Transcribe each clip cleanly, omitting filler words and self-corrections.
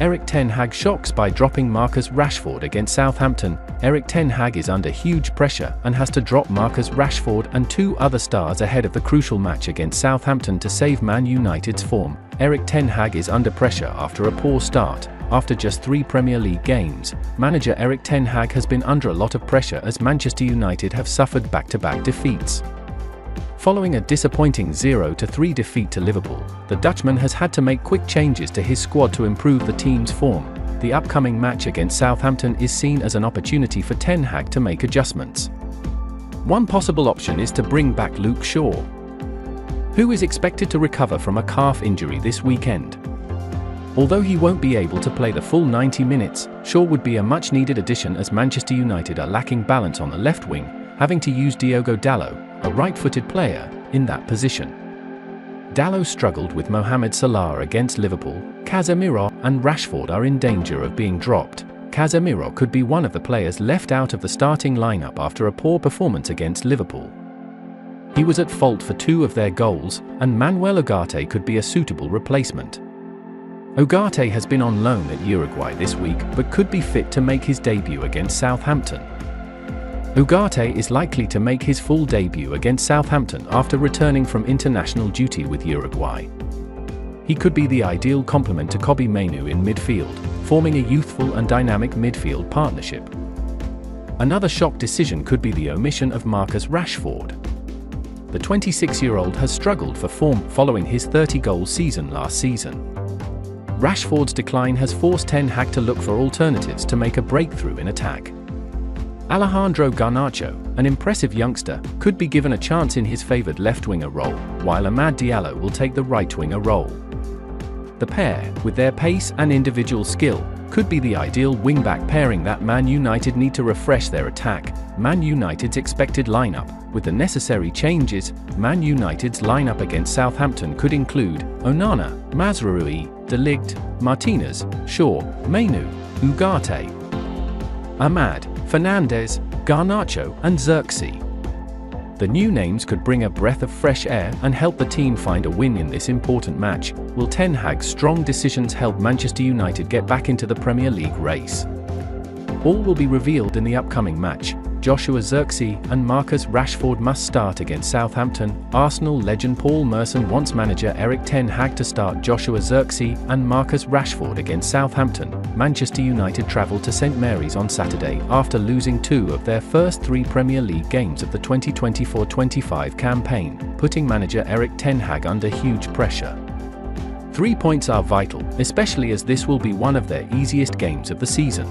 Erik ten Hag shocks by dropping Marcus Rashford against Southampton. Erik ten Hag is under huge pressure and has to drop Marcus Rashford and 2 other stars ahead of the crucial match against Southampton to save Man United's form. Erik ten Hag is under pressure after a poor start. After just 3 Premier League games, manager Erik ten Hag has been under a lot of pressure as Manchester United have suffered back-to-back defeats. Following a disappointing 0-3 defeat to Liverpool, the Dutchman has had to make quick changes to his squad to improve the team's form. The upcoming match against Southampton is seen as an opportunity for ten Hag to make adjustments. One possible option is to bring back Luke Shaw, who is expected to recover from a calf injury this weekend. Although he won't be able to play the full 90 minutes, Shaw would be a much-needed addition as Manchester United are lacking balance on the left wing, having to use Diogo Dalot, a right-footed player, in that position. Dalot struggled with Mohamed Salah against Liverpool. Casemiro and Rashford are in danger of being dropped. Casemiro could be one of the players left out of the starting lineup after a poor performance against Liverpool. He was at fault for 2 of their goals, and Manuel Ugarte could be a suitable replacement. Ugarte has been on loan at Uruguay this week but could be fit to make his debut against Southampton. Ugarte is likely to make his full debut against Southampton after returning from international duty with Uruguay. He could be the ideal complement to Kobbie Mainoo in midfield, forming a youthful and dynamic midfield partnership. Another shock decision could be the omission of Marcus Rashford. The 26-year-old has struggled for form following his 30-goal season last season. Rashford's decline has forced ten Hag to look for alternatives to make a breakthrough in attack. Alejandro Garnacho, an impressive youngster, could be given a chance in his favoured left-winger role, while Amad Diallo will take the right-winger role. The pair, with their pace and individual skill, could be the ideal wing-back pairing that Man United need to refresh their attack. Man United's expected lineup. With the necessary changes, Man United's lineup against Southampton could include Onana, Mazraoui, De Ligt, Martinez, Shaw, Mainoo, Ugarte, Amad, Fernandes, Garnacho and Zirkzee. The new names could bring a breath of fresh air and help the team find a win in this important match. Will ten Hag's strong decisions help Manchester United get back into the Premier League race? All will be revealed in the upcoming match. Joshua Zirkzee and Marcus Rashford must start against Southampton. Arsenal legend Paul Merson wants manager Erik ten Hag to start Joshua Zirkzee and Marcus Rashford against Southampton. Manchester United travel to St Mary's on Saturday after losing 2 of their first 3 Premier League games of the 2024-25 campaign, putting manager Erik ten Hag under huge pressure. 3 points are vital, especially as this will be one of their easiest games of the season.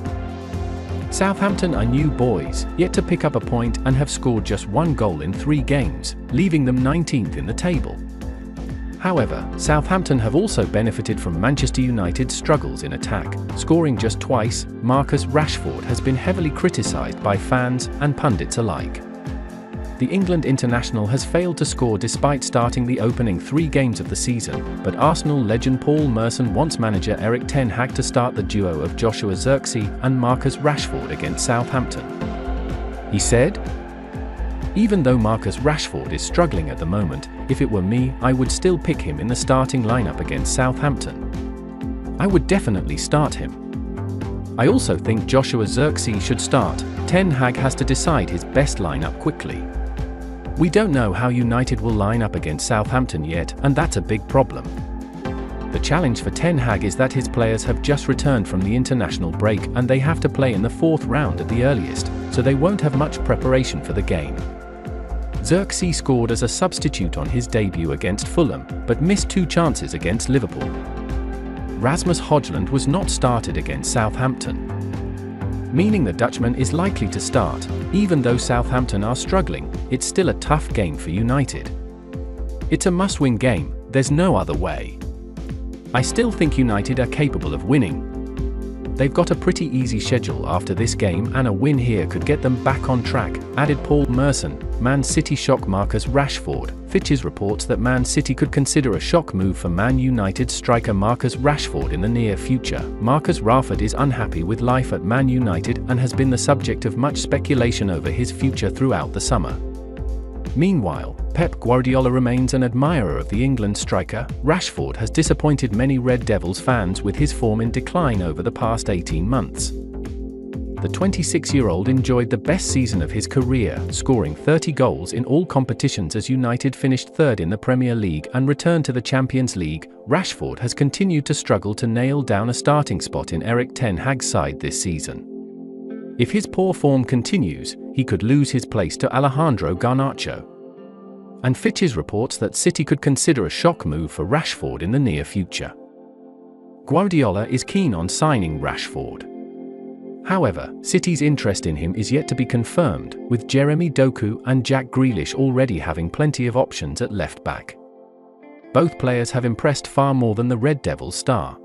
Southampton are new boys, yet to pick up a point and have scored just 1 goal in 3 games, leaving them 19th in the table. However, Southampton have also benefited from Manchester United's struggles in attack, scoring just twice. Marcus Rashford has been heavily criticised by fans and pundits alike. The England international has failed to score despite starting the opening 3 games of the season, but Arsenal legend Paul Merson wants manager Erik ten Hag to start the duo of Joshua Zirkzee and Marcus Rashford against Southampton. He said, "Even though Marcus Rashford is struggling at the moment, if it were me, I would still pick him in the starting lineup against Southampton. I would definitely start him. I also think Joshua Zirkzee should start." Ten Hag has to decide his best lineup quickly. "We don't know how United will line up against Southampton yet, and that's a big problem." The challenge for ten Hag is that his players have just returned from the international break and they have to play in the 4th round at the earliest, so they won't have much preparation for the game. Zirkzee scored as a substitute on his debut against Fulham, but missed 2 chances against Liverpool. Rasmus Højlund was not started against Southampton, meaning the Dutchman is likely to start. Even though Southampton are struggling, it's still a tough game for United. It's a must-win game, there's no other way. I still think United are capable of winning. They've got a pretty easy schedule after this game and a win here could get them back on track, added Paul Merson. Man City shock Marcus Rashford. Fitches reports that Man City could consider a shock move for Man United striker Marcus Rashford in the near future. Marcus Rashford is unhappy with life at Man United and has been the subject of much speculation over his future throughout the summer. Meanwhile, Pep Guardiola remains an admirer of the England striker. Rashford has disappointed many Red Devils fans with his form in decline over the past 18 months. The 26-year-old enjoyed the best season of his career, scoring 30 goals in all competitions as United finished third in the Premier League and returned to the Champions League. Rashford has continued to struggle to nail down a starting spot in Erik ten Hag's side this season. If his poor form continues, he could lose his place to Alejandro Garnacho. And Fitches reports that City could consider a shock move for Rashford in the near future. Guardiola is keen on signing Rashford. However, City's interest in him is yet to be confirmed, with Jeremy Doku and Jack Grealish already having plenty of options at left back. Both players have impressed far more than the Red Devils star.